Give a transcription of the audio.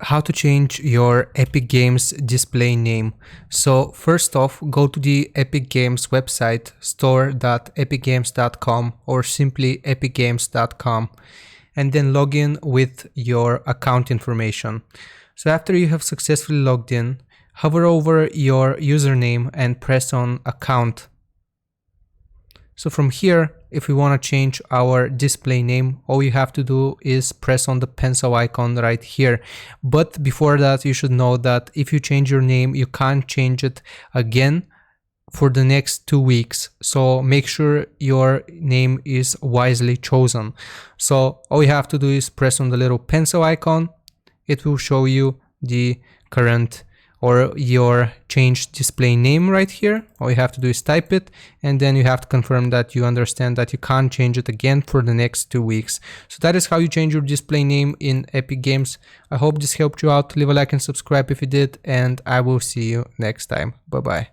how to change your Epic Games display name. So first off, go to the Epic Games website, store.epicgames.com or simply epicgames.com, and then log in with your account information. So after you have successfully logged in, hover over your username and press on account. So from here, if we want to change our display name, all you have to do is press on the pencil icon right here. But before that, you should know that if you change your name, you can't change it again for the next 2 weeks. So make sure your name is wisely chosen. So all you have to do is press on the little pencil icon. It will show you the current or your changed display name right here. All you have to do is type it, and then you have to confirm that you understand that you can't change it again for the next 2 weeks. So that is how you change your display name in Epic Games. I hope this helped you out. Leave a like and subscribe if you did, and I will see you next time. Bye bye.